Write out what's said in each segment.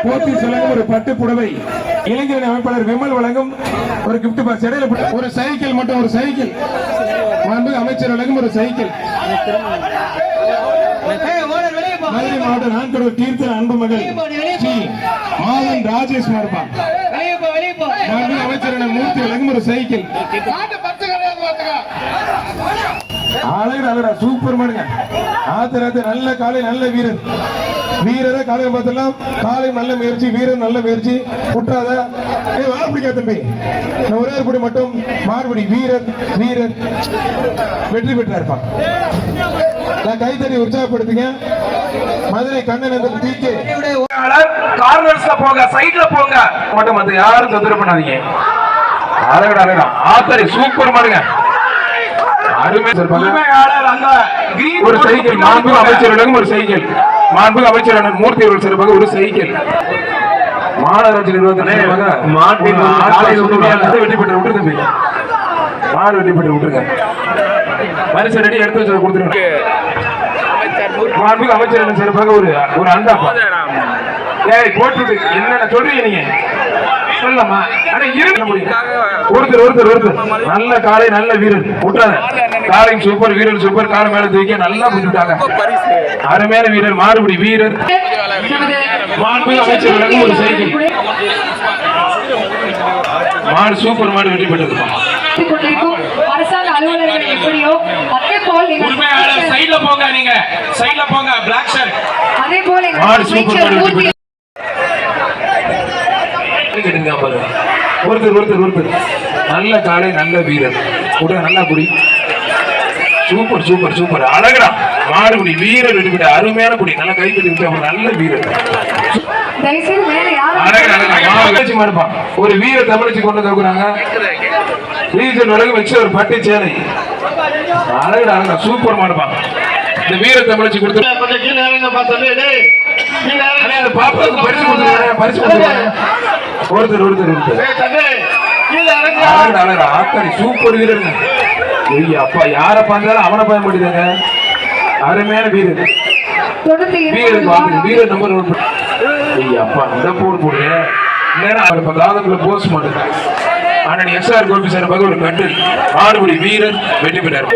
போத்தி வழங்கும் ஒரு பட்டு புடவை, இளைஞரணி அமைப்பாளர் விமல் வழங்கும் ஒரு கிஃப்ட் பாக்ஸ், இடையில ஒரு சைக்கிள் மட்டும், ஒரு சைக்கிள் அமைச்சர் வழங்கும் ஒரு சைக்கிள். மதுரை மாவட்டம் நான்கடூர் தீர்த்த அன்பு மகள் ஸ்ரீ மாதன் ராஜேஷ் மார்பா அமைச்சர் மூர்த்தி வழங்கும் ஒரு சைக்கிள். சூப்பர் மாடுங்க. ஆத்திரத்து நல்ல காலை, நல்ல வீரர். வீரரை காலையில் பார்த்தலாம். காலை நல்ல முயற்சி, வீரர் நல்ல முயற்சி. குற்றாத வாப்பிடிக்கா தம்பி, ஒரே ஒரு படி மட்டும் மாறுபடி. வீரர் வீரர் வெற்றி பெற்றா இருப்பான். கைத்தறி உற்சாகப்படுத்துங்க. மதுரை கண்ணன் தீக்கே கார்னர்ஸ்ல போங்க, சைட்ல போங்க மட்டும், மத்த யாரும் தொந்தரவு பண்ணாதீங்க. அழகடா அழகா ஆத்தரி சூப்பர் மாடுங்க. ஒரு சைக்கிள் மாண்பு அமைச்சரிடம், ஒரு சைக்கிள் மாண்பு அமைச்சர் மூர்த்தி அவர்கள் சிறப்பாக ஒரு சைக்கிள். மாநகராட்சி நிர்வாகத்தில் வெற்றி பெற்று விட்டு தம்பி, மாடு வெற்றி பெற்று விட்டுருங்க. பரிசு ரெடி எடுத்து வச்சு கொடுத்துருங்க. மாண்பு அமைச்சர் சிறப்பாக ஒரு அண்டா போட்டு என்னென்ன சொல்றீங்க நீங்க சொல்லலாமா? ஒருத்தர் நல்ல காலை, நல்ல வீரர் விட்டாங்க. காலை சூப்பர், வீரர் சூப்பர். காலை மேல தூக்கி நல்லா விட்டுட்டாங்க. அருமையான வீரர், மாறுபடி வீரர். மாண்பு அமைச்சர் வழங்கும் ஒரு சைக்கிள். மாடு சூப்பர், மாடு வெற்றி பெற்றது. சைடுல போங்க, நீங்க சைடுல போங்க. பிளாக் ஷர்ட் மாடு சூப்பர், மாடு வெற்றி பெற்றது. ஒருத்தர் நல்ல காலை, நல்ல வீரர் கூட, நல்லா குடி. Super super super. அழகா மாடுபடி வீரர் வெற்றி, அருமையான குடி. நல்லா கைத்தறி, நல்ல வீரர். ஒரு வீர தமிழச்சி கொண்டு தகுறாங்க. ரீஜன் வழக்கு வச்சு ஒரு பட்டு சேலை. அழகா அழகா சூப்பர் மாடுப்பா. இந்த வீர தமிழச்சி கொடுத்து பரிசு ஒருத்தர் ஆத்தடி சூப்பர் வீரர். அப்பா யார பார்த்தாலும் அவனை பார்க்க மாட்டேங்க. அருமையான வீரர். வீரர் நம்பர் அப்பா இந்த போடுறேன். காதத்துல போஸ்ட் மாட்டேங்க. அண்ணன் எஸ்ஆர் கோபி சார் ஒரு கட்டில். மாறுபடி வீரர் வெற்றி பெற்றார்.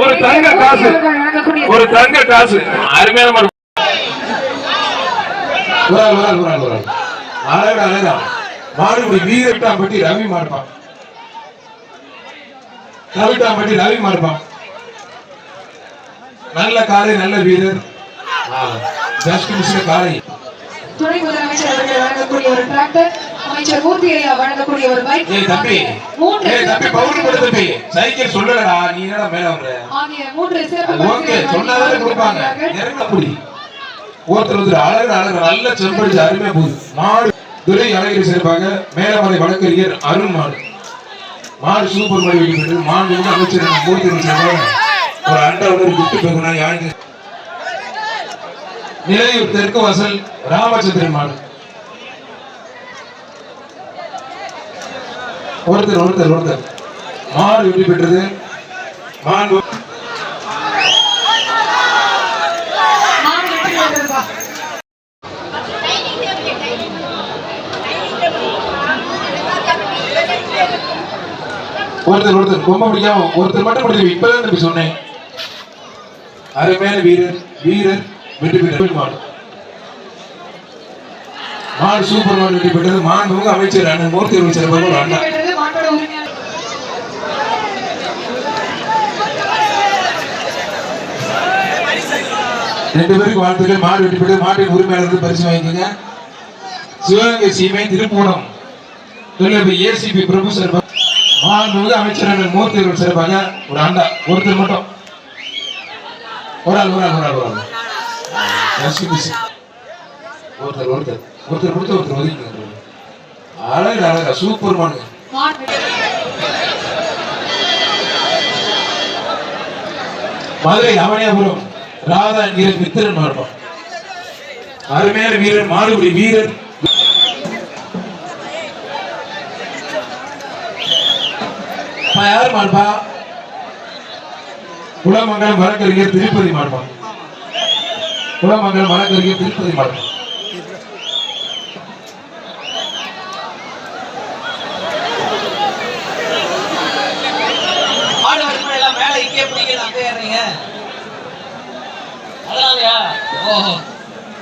ஒரு தங்க காசு அருமையான மாடுபடி வீரட்டாம்பட்டி ரவி மாடுப்பான். ரவி மாடுப்பான். நல்ல காலை, நல்ல வீரர். காலை. துணை முதலமைச்சர் அவர்கள் வழங்கக்கூடிய ஒரு டிராக்டர், அமைச்சர் மூர்த்தி ஐயா வழங்கக்கூடிய ஒரு பைக். தம்பி சைக்கிள் சொல்லலடா, நீ என்னடா மேல வர? ஆகிய 3 சிறப்பு ஓகே சொன்னாலே கொடுப்பாங்க. இறங்கப்படி. ஒருத்தர் அழகா நல்ல செம்படி அருமை போகுது. மாடு துரை அழகிரி சேர்ப்பாங்க. மேலமலை வழக்கறிஞர் அருண் மாடு. மாடு சூப்பர் மாடு வெட்டி. மாடு அமைச்சர் மூர்த்தி ஒரு அண்டா விட்டு போகணும். யாருக்கு நிலையூர் தெற்கு வாசல் ராமச்சந்திரன் மாடு. ஒருத்தர் மாடு வெற்றி பெற்றது. மாடு ஒருத்தர் கொம்ப முடியாம ஒருத்தர் மட்டும் முடியும். இப்பதான் தம்பி சொன்னேன். அருமையான வீரர் வெற்றி பெற்ற மாடு. மாடு சூப்பர் மாடு வெற்றி பெற்றது. மாண்புமிகு அமைச்சர் அண்ணன் மூர்த்தி அமைச்சர் ஒரு அண்ணா. ரெண்டு பேருக்கு வாழ்த்துக்கள். மாடு வெற்றி பெற்றது. மாட்டின் உரிமையாளருக்கு பரிசு வாங்கிக்கோங்க. சிவகங்கை சீமை திருப்பூரம் ஏசிபி பிரபு சார். மாண்புமிகு அமைச்சர் அண்ணன் மூர்த்தி அவர்கள் சிறப்பாக ஒரு அண்டா. ஒருத்தர் மட்டும் ஒரு ஆள் ஒருத்தர் ஒதுக்கி. அழகா சூப்பர் மாடு. மதுரை அவனியாபுரம் ராதா என்கிற மித்திரன் மாடுப்பான். அருமையான வீரர், மாடுபடி வீரர். யார் மாடுப்பா? குலமங்கலம் வழக்கறிஞர் திருப்பதி மாடுப்பான். குலமங்கலம் வழக்கறிஞர் திருப்பதி மாடுப்பான்.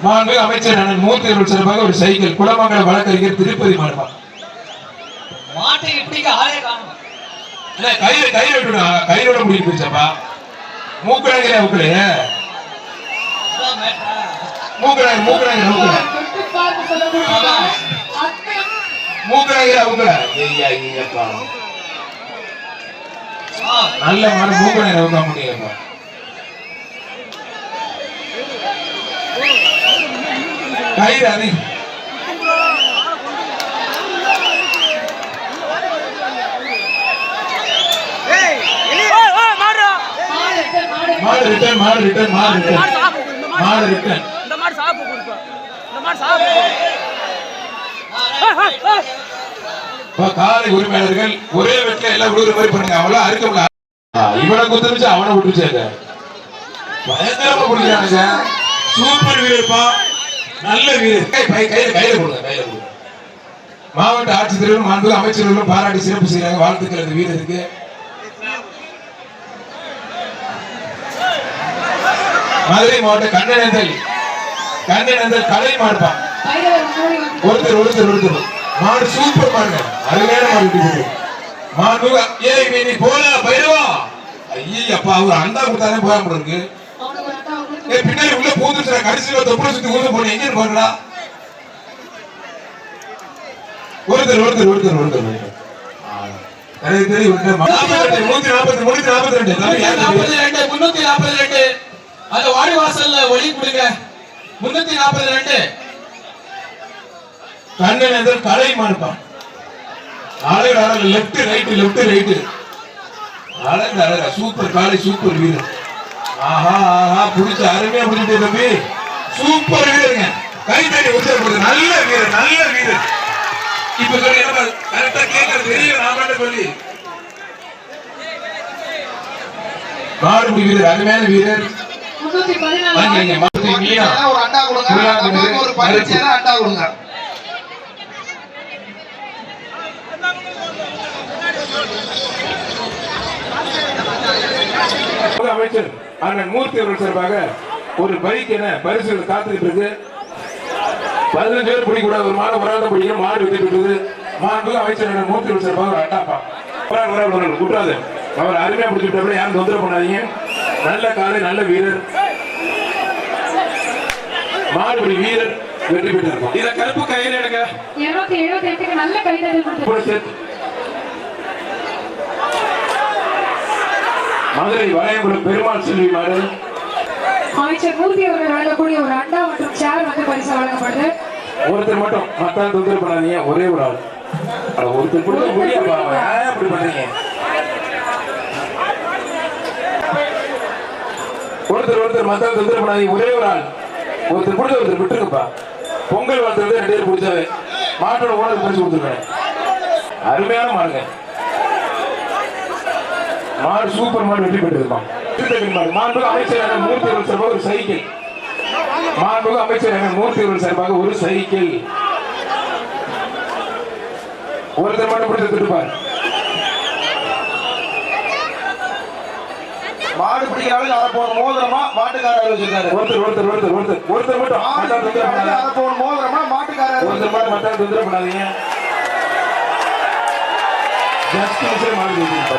மாண்பு அமைச்சர் அண்ணன் மூர்த்தி அவர்கள் சிறப்பாக ஒரு சைக்கிள் குளமங்கல வழக்கறிஞர் திருப்பதி மாடுபா மாட்டை எப்படிங்க ஆளே காணும் கையில விட்டுடா கையிலோட முடிவு போயிச்சாப்பா மூக்கடாங்க மூக்கடே மூக்கடாங்க மூக்கடாங்க தொட்டு பார்த்து சொல்லக்கூடிய மூக்கடாங்க அவங்கள ஐயா ஐயப்பா நல்ல மாடு மூக்கடாங்க அவங்க முடியப்பா கயிறு அது மாடு ரிட்டர்ன் மாடு ரிட்டர்ன் மாடு ரிட்டர்ன் மாடு ரிட்டர்ன் இந்த மாதிரி சாப்பிட்டு கொடுப்பா இந்த மாதிரி சாப்பிட்டு காலை உரிமையாளர்கள் ஒரே வெட்டில எல்லாம் விடுற மாதிரி பண்ணுங்க அவள அறுக்க முடியல இவனை குத்துருச்சு அவனை விட்டுருச்சாங்க பயங்கரமா குடிக்கிறானுங்க சூப்பர் வீரர்ப்பா நல்ல வீரர் கையில கொடுங்க கையில கொடுங்க மாவட்ட ஆட்சித்தலைவரும் மாண்புமிகு அமைச்சர்களும் பாராட்டி சிறப்பு செய்யறாங்க வாழ்த்துக்கள் அந்த வீரருக்கு மதுரை மாவட்ட கண்ணனந்தல் கலை மாடுப்பான் ஒருத்தர் ஒருத்தர் ஒருத்தர் மாடு சூப்பர் மாடுங்க அருமையான மாடு மாடு ஏய் நீ போல பைரவா ஐயப்பா அவர் அண்டா கொடுத்தானே போக முடியிருக்கு பின்னாடி உள்ள பூந்துச்சு கடைசியில தொப்புளை சுத்தி ஊந்து போன எங்க இருப்பாங்களா ஒருத்தர் ஒருத்தர் ஒருத்தர் ஒருத்தர் எனக்கு தெரியும் 342 அந்த வாடி வாசல்ல ஒளி கொடுங்க 342 கண்ணன் கலை மாடுப்பான் அழகு அழகு லெப்ட் ரைட் அழகு அழகா சூப்பர் காலை சூப்பர் வீரர் ஆஹா ஆஹா புடிச்ச அருமையா புடிச்சிட்டு தம்பி சூப்பர் வீரருங்க கை தட்டி உற்சாகப்படுது நல்ல வீரர் இப்ப சொல்லி என்ன கரெக்டா கேட்கறது தெரியும் நாம சொல்லி மாடுபடி வீரர் அருமையான வீரர் ஒரு அண்டா கொடுங்க ஒரு பரிச்சையான அண்டா கொடுங்க அமைச்சர் அண்ணன் மூர்த்தி அவர்கள் சார்பாக ஒரு பைக் என பரிசுகள் காத்துக்கிட்டு இருக்கு 15 பேர் பிடிக்கூடாது ஒரு மாடு ஒரு ஆள் பிடிக்கணும் மாடு விட்டு விட்டுது மாண்புமிகு அமைச்சர் அண்ணன் மூர்த்தி அவர்கள் சார்பாக ஒரு அண்டாப்பா கூட்டாது அவர் அருமையா பிடிச்சிட்டு யாரும் தொந்தரவு பண்ணாதீங்க நல்ல காலை நல்ல வீரர் மாடுபடி வீரர் வெற்றி பெற்று இருக்கும் இத கருப்பு கையில எடுங்க 278 நல்ல கைதட்டல் மதுரை வளையங்குளம் பெருமாள் செல்வி மாடு அமைச்சர் மூர்த்தி அவர்கள் வழங்கக்கூடிய ஒரு அண்டா மற்றும் சேர் வந்து பரிசு வழங்கப்படுது ஒருத்தர் மட்டும் மத்த தொந்தரவு பண்ணாதீங்க ஒரே ஒரு ஆள் ஒருத்தர் கொடுக்க முடியாப்பா ஏன் அப்படி பண்றீங்க ஒருத்தர் மத்த தொந்தரவு பண்ணாதீங்க ஒரே ஒரு ஆள் ஒருத்தர் கொடுத்து ஒருத்தர் விட்டுருங்கப்பா பொங்கல் வாழ்த்துறது 2 பேர் பிடிச்சாவே மாட்டோட ஓனர் பரிசு கொடுத்துருக்கேன் அருமையான மாடுங்க மாடு சூப்பர் மாடு வெற்றி பெற்றிருப்பான் மாண்புமிகு அமைச்சர் அண்ணன் மூர்த்தி அவர்கள் சார்பாக ஒரு சைக்கிள் மாண்புமிகு அமைச்சர் அண்ணன் மூர்த்தி அவர்கள் சார்பாக ஒரு சைக்கிள் ஒருத்தர் மட்டும் பிடித்து திருப்பார் மாடு பிடிக்கிறாலும் அதை போன மோதிரமா மாட்டுக்காரர் வச்சிருக்காரு ஒருத்தர் மட்டும் அதை போன மோதிரமா மாட்டுக்காரர் ஒருத்தர் மட்டும் மத்தால தொந்தரவு பண்ணாதீங்க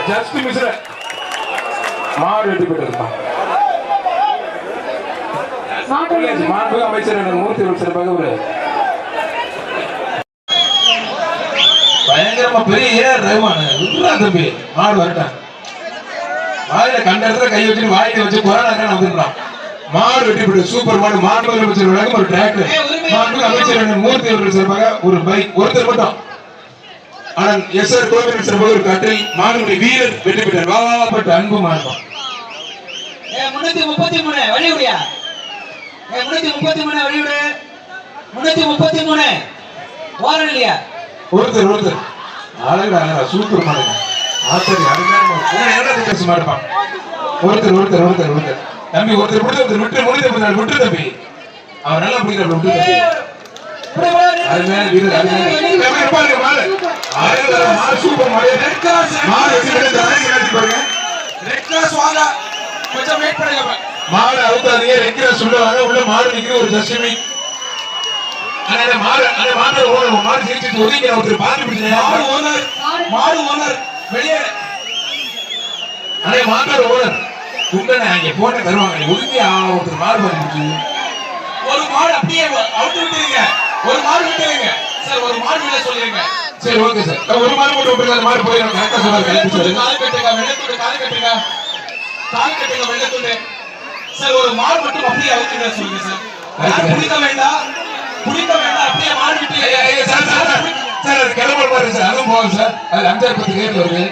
ஜஸ்ட் மிஸ்ர மாடு வெட்டி பெற்றிருப்பான் மாண்புமிகு அமைச்சர் அண்ணன் மூர்த்தி அவர்கள் சிறப்பாக ஒரு பயங்கரமா பெரிய ரகுமான் தம்பி மாடு வரட்டான் வாயில கண்ட இடத்துல கை வச்சு வாயில வச்சு கொரோனா வந்துடலாம் மாடு வெட்டி பெற்று சூப்பர் மாடு மாண்புமிகு அமைச்சர் வழங்கும் ஒரு டிராக்டர் மாண்புமிகு அமைச்சர் அண்ணன் மூர்த்தி அவர்கள் சிறப்பாக ஒரு பைக் ஒருத்தர் மட்டும் ஆனால் எஸ்ஆர் கோவில் சிறப்பாக ஒரு கட்டில் மாடுபடி வீரர் வெற்றி பெற்றார் வாவாப்பட்ட அன்பு மாண்பம் 333 வழிவிடியா 333 வழிவிடு 333 ஓரம் இல்லையா ஒருத்தர் அழகா சூப்பர் மாடுங்க ஆத்தரி அருமையான மாடுப்பான் ஒருத்தர் தம்பி ஒருத்தர் விட்டு தம்பி அவர் நல்லா பிடிக்கிற விட்டு தம்பி அருமையான வீரர் அருமையான மாடு சூப்பர் மாடு மாடு பாருங்க ரெட் கிளாஸ் வாங்க கொஞ்சம் வெயிட் பண்ணுங்க மாடு அவுத்தாதீங்க, ரெக்கிற சொல்லுவாங்க. உள்ள மாடு நிக்கிற ஒரு தசமி. அண்ணே மாடு, அண்ணே மாடு ஓனர், மாடு ஜெயிச்சு ஒதுங்கிற ஒருத்தர் பாத்து பிடிச்சா. மாடு ஓனர் வெளியே. அண்ணே மாடு ஓனர். உங்கண்ணே அங்க போட்ட தருவாங்க. நீ ஒதுங்கி ஒருத்தர் மாடு பாத்து பிடிச்சு. ஒரு மாடு அப்படியே அவுத்து விட்டுருங்க. ஒரு மாடு விட்டுருங்க சார். ஒரு மாடு விட சொல்லிருங்க. சரி ஓகே சார். ஒரு மாடு போட்டு விட்டுருங்க. மாடு போயிடும். கரெக்டா சொல்றாரு. கால் கட்டுங்க, வெள்ளத்துண்டு கால் கட்டுங்க, கால் கட்டுங்க, வெள்ளத்துண்டு சார். ஒரு மாடு மட்டும் அப்படியே அவுத்துங்க சொல்லுங்க சார். குடிக்க வேண்டாம், குடிக்க வேண்டாம். அப்படியே மாடு விட்டு சார் சார் சார் அது கிளம்ப பாருங்க சார். அதுவும் போகும் சார். அது 5,10 கயிறு வருது.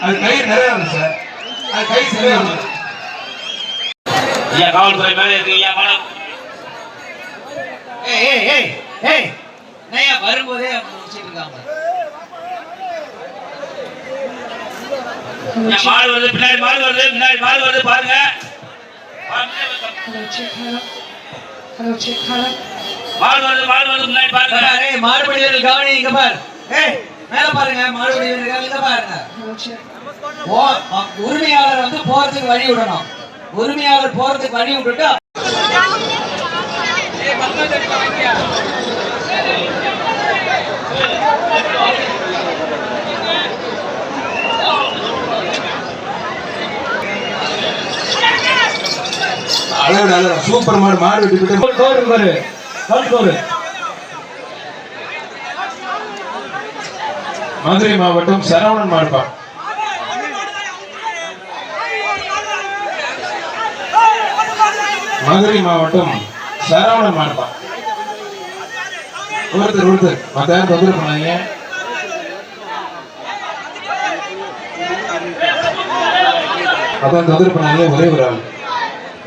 அது கயிறு நிறைய வருது சார். அது கயிறு சரியா வருது. ஐயா காவல்துறை மேலே இருக்கு ஐயா மேடம். ஏய் வரும்போதே முடிச்சிட்டு இருக்காங்க. மாடு வருது, பின்னாடி மாடு வருது, பின்னாடி மாடு வருது பாருங்க. மாடு வருது, மாடு வருது, முன்னாடி பாருங்க. ஏய் மாடுபடி வீரர்கள் கவனி, இங்க பாரு. ஏய் மேல பாருங்க, மாடுபடி வீரர்கள் இங்க பாருங்க. உரிமையாளர் வந்து போறதுக்கு வழி விடணும். உரிமையாளர் போறதுக்கு வழி விட்டுட்டு அழகு சூப்பர் மாடு. மாடு விட்டுட்டு மதுரை மாவட்டம் சரவணன் மாடுப்பா. மதுரை மாவட்டம் சரவணன் மாடுப்பா. ஒருத்தர் மத்த யாரும் தொந்தரவு பண்ணாங்க. அதான் தொந்தரவு பண்ணாங்க. ஒரே ஒரு ஆள்.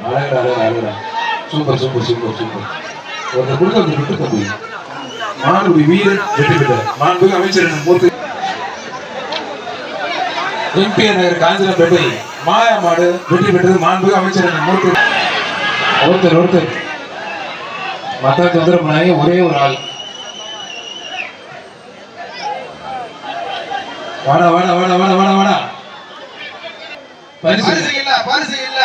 அழகா சூப்பர் சூப்பர் சூப்பர் சூப்பர். ஒருத்தர் கொடுத்து அந்த விட்டு தம்பி மாண்புடி வீரர் வெற்றி பெற்றார். மாண்புக்கு அமைச்சர் மூர்த்தி. எம்பிஆர் நகர் காஞ்சிரம்பேட்டை மாயா மாடு வெற்றி பெற்றது. மாண்புக்கு அமைச்சர் மூர்த்தி. ஒருத்தர் மத்த தொந்தரவு பண்ணாங்க. ஒரே ஒரு ஆள். வாடா வாடா வாடா வாடா வாடா வாடா. பரிசு இல்ல.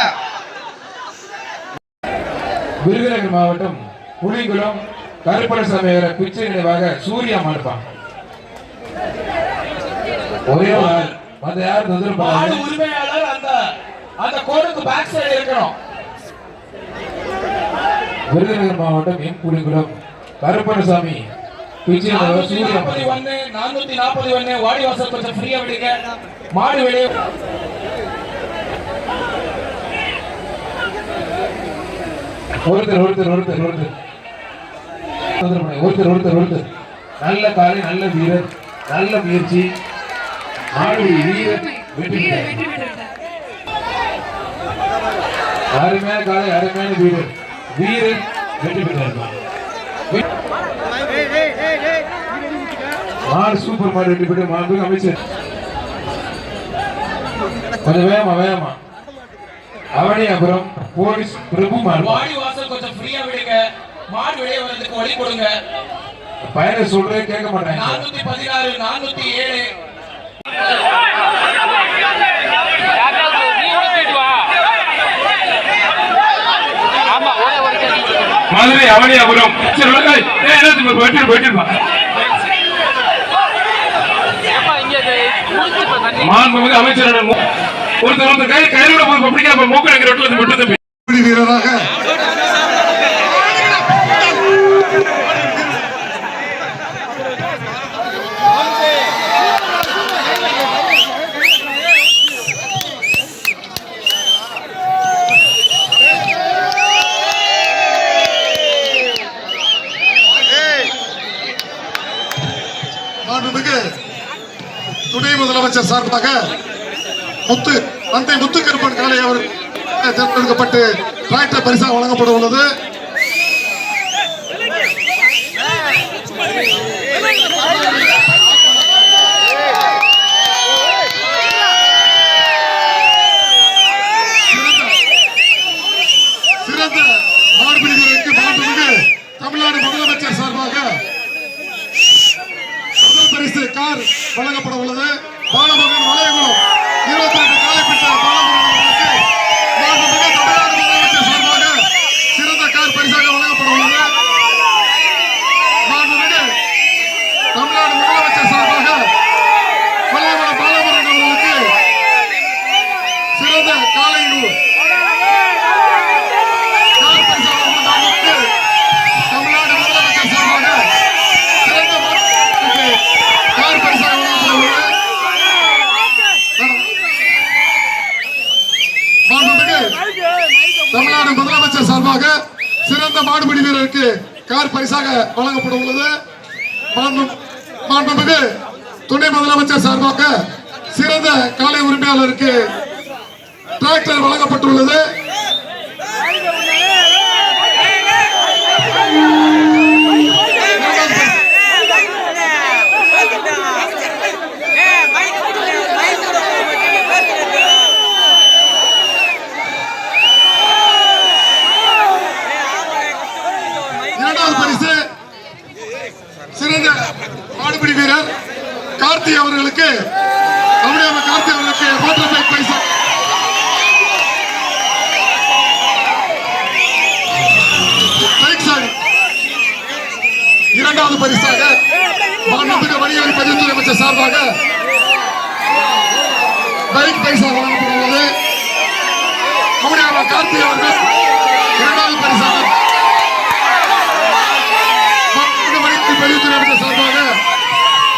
விருதுநகர் மாவட்டம் புலிகுளம் கருப்பணசாமி பிச்சை நினைவாக சூர்யா மாடுப்பான். ஒரே ஒரு ஆள். மத்த யாரும் தொந்தரவு மாடு பண்ணாங்க. உரிமையாளர் அந்த கோடுக்கு பேக் சைடு இருக்கணும். விருதுநகர் மாவட்டம் எம் புலிகுளம் கருப்பணசாமி பிச்சை நினைவாக சூர்யா 441 வாடி வாசல் கொஞ்சம் ஃப்ரீயா விடுங்க. மாடு வெளியே. ஒருத்தர் நல்ல காலை, நல்ல வீரர், நல்ல முயற்சி. மாடுடி வீரர் வெற்றி பெற்றார். அருமையான காலை, அருமையான வீரர் வெற்றி பெற்றார். மாடு சூப்பர் மாடு வெற்றி பெற்று மாண்புமிகு அமைச்சர். கொஞ்சம் வேகமா அவனியாபுரம் போலீஸ் பிரபு மாடு. வாடி வாசல் கொஞ்சம் ஃப்ரீயா விடுங்க. மாடு வெளியே வரதுக்கு வழி கொடுங்க. பையனை சொல்றேன் கேட்க மாட்டாங்க. 416 407 மதுரை அவனியாபுரம். போயிட்டு மாண்புமிகு அமைச்சர் ஒருத்தர் கையிலோட பிடிக்காம மூக்கு வீரராக மாண்புமிகு துணை முதலமைச்சர் சார்பாக தந்தை முத்துக்கருப்பன் காலை அவர் தேர்ந்தெடுக்கப்பட்டு டிராக்டர் பரிசாக வழங்கப்பட உள்ளது. சிறந்த மாடுபிடி வீரருக்கு மாண்புமிகு தமிழ்நாடு முதலமைச்சர் சார்பாக பரிசு கார் வழங்கப்பட உள்ளது. பாலமகன் வளையகுளம் 22 காலை பெற்ற பாலமகன் அவர்களுக்கு சிறந்த மாடுபிடி வீரருக்கு கார் பரிசாக வழங்கப்பட உள்ளது. மாண்புமிகு துணை முதலமைச்சர் சார்பாக சிறந்த காலை உரிமையாளருக்கு டிராக்டர் வழங்கப்பட்டுள்ளது. இரண்டாவது பரிசு சிறந்த மாடுபிடி வீரர் கார்த்தி அவர்களுக்கு மோட்டார் பைக் பரிசு. இரண்டாவது பரிசாக மாண்புமிகு வணிகவரி பதிவுத்துறை அமைச்சர் சார்பாக பைக் பரிசா வழங்கப்பட்டுள்ளது. கார்த்தி அவர்கள் இரண்டாவது பரிசாக பதிவுத்துறை அமைச்சர் சார்பாக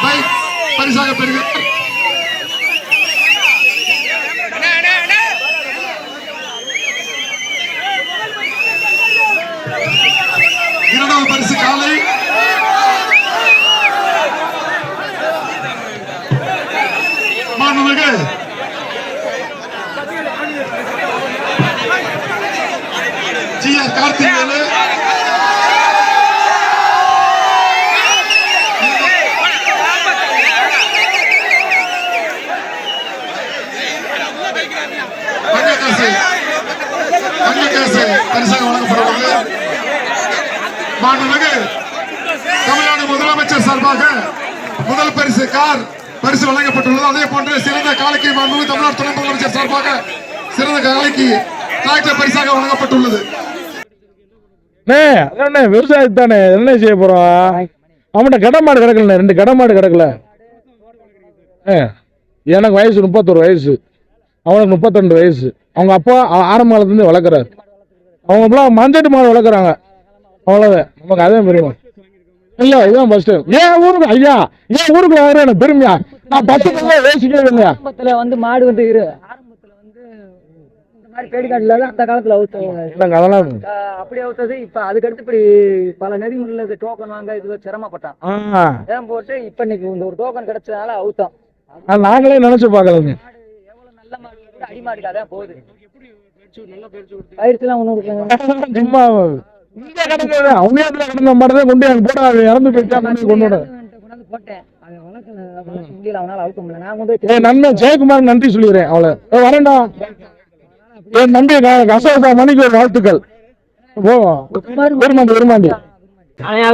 பைக் பரிசாக பெறுகிறார். இரண்டாவது பரிசு காலை மாண்புமிகு ஜி.ஆர். கார்த்திகேயன் பரிசாக வழங்கப்படுகிறது. மாண்புமிகு தமிழ்நாடு முதலமைச்சர் சார்பாக முதல் பரிசு கார் பரிசு வழங்கப்பட்டுள்ளது. அதே போன்று சிறந்த காலைக்கு மாண்புமிகு தமிழ்நாடு துணை முதலமைச்சர் சார்பாக சிறந்த காலைக்கு டிராக்டர் பரிசாக வழங்கப்பட்டுள்ளது. விவசாயத்தானே என்ன செய்ய போறோம்? அவன்கிட்ட கடமாடு கிடக்கல, 2 கடமாடு கிடக்கல. எனக்கு வயசு 31 வயசு, அவனுக்கு 32 வயசு. அவங்க அப்பா ஆரம்ப காலத்துலேருந்து வளர்க்குறாரு. அவங்க மஞ்சட்டு மாடு வளர்க்குறாங்க. அவ்வளோதான், நமக்கு அதே பெருமை இல்லை. இதுதான் ஃபர்ஸ்ட் டைம். ஏன் ஊருக்கு ஐயா, ஏன் ஊருக்கு வர எனக்கு பெருமையா? நான் 10 நாள் யோசிக்கவே இல்லையா. ஆரம்பத்தில் வந்து மாடு வந்து ஆரம்பத்தில் வந்து இந்த மாதிரி பேடிக்காட்டில் தான் அந்த காலத்தில் அவுத்தாங்க. அதெல்லாம் அப்படி அவுத்தது. இப்போ அதுக்கடுத்து இப்படி பல நெறிமுறையில் டோக்கன் வாங்க இது சிரமப்பட்டான். ஏன் போட்டு இப்போ இன்னைக்கு இந்த ஒரு டோக்கன் கிடைச்சதுனால அவுத்தோம். நாங்களே நினைச்சு பார்க்கலங்க. எவ்வளோ நல்ல மாடு கூட அடிமாடுக்கு அதான் போகுது. பயிற்சிலாம் ஒன்றும் சும்மா அவங்க கிடந்த மாட்டதான் கொண்டு போட இறந்து போயிட்டா கொண்டு போட்டேன். அதை வளர்க்கல முடியல, அவனால அவுக்க முடியல. நான் கொண்டு நன்மை ஜெயக்குமார் நன்றி சொல்லிடுறேன். அவளை வரேன்டா என் நம்பி அசோகா மணிக்கு ஒரு வாழ்த்துக்கள். பெருமாண்டி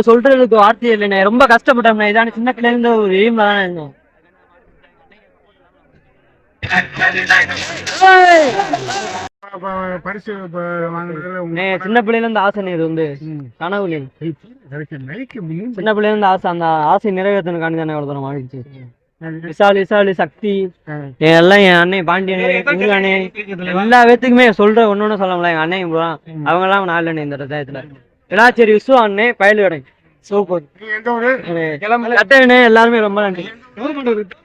சொல்றதுக்கு வார்த்தை இல்லைண்ணே. ரொம்ப கஷ்டப்பட்டோம்ண்ணே. இதான சின்ன பிள்ளைல இருந்து ஒரு எய்ம் தானே இருந்தோம். சின்ன பிள்ளைல இருந்து ஆசை, இது வந்து கனவு. சின்ன பிள்ளைல இருந்து ஆசை, அந்த ஆசை நிறைவேற்றனுக்காண்டி தானே ஒரு தரம் ஆகிடுச்சு. விசாலி சக்தி எல்லாம் என் அண்ணன் பாண்டியனே அண்ணே எல்லா பேத்துக்குமே சொல்ற ஒண்ணு சொல்லலாம். எங்க அண்ணன் அவங்க எல்லாம் நான் இல்லைண்ணே இந்த டயத்துல. விளாச்சேரி விசு அண்ணே பயலு கடை சூப்பர். எல்லாருமே ரொம்ப நன்றி.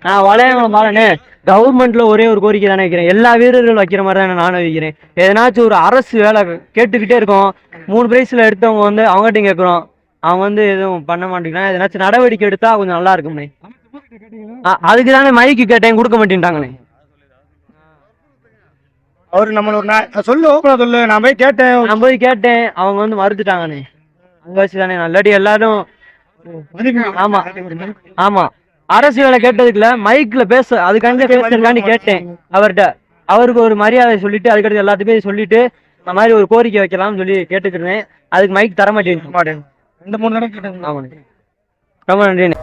நான் வளையங்குளம் பாருண்ணே. கவர்மெண்ட்ல ஒரே ஒரு கோரிக்கை தானே வைக்கிறேன். எல்லா வீரர்களும் வைக்கிற மாதிரி தானே நானும் வைக்கிறேன். எதனாச்சும் ஒரு அரசு வேலை கேட்டுக்கிட்டே இருக்கோம். 3 பிரைஸ்ல எடுத்தவங்க வந்து அவங்ககிட்ட கேட்குறோம். அவங்க வந்து எதுவும் பண்ண மாட்டேங்கிறாங்க. எதனாச்சும் நடவடிக்கை எடுத்தா கொஞ்சம் நல்லா இருக்கும்ண்ணே. அதுக்கு தானே மைக்கு கேட்டேன், கொடுக்க மாட்டேன்ட்டாங்கண்ணே. அவரு நம்மள ஒரு சொல்லு நான் போய் கேட்டேன். அவங்க வந்து மறுத்துட்டாங்கண்ணே. அங்க வச்சுதானே நல்லாடி எல்லாரும். ஆமா ஆமா அரசு வேலை கேட்டதுக்குல மைக்ல பேச அதுக்காண்டி பேசுறதுக்காண்டி கேட்டேன் அவர்கிட்ட. அவருக்கு ஒரு மரியாதை சொல்லிட்டு அதுக்கடுத்து எல்லாத்துக்கும் சொல்லிட்டு இந்த மாதிரி ஒரு கோரிக்கை வைக்கலாம்னு சொல்லி கேட்டுக்கிறேன். அதுக்கு மைக் தர மாட்டேன். 2-3 தடவை கேட்டேன். ஆமாண்ணே, ரொம்ப நன்றிண்ணே.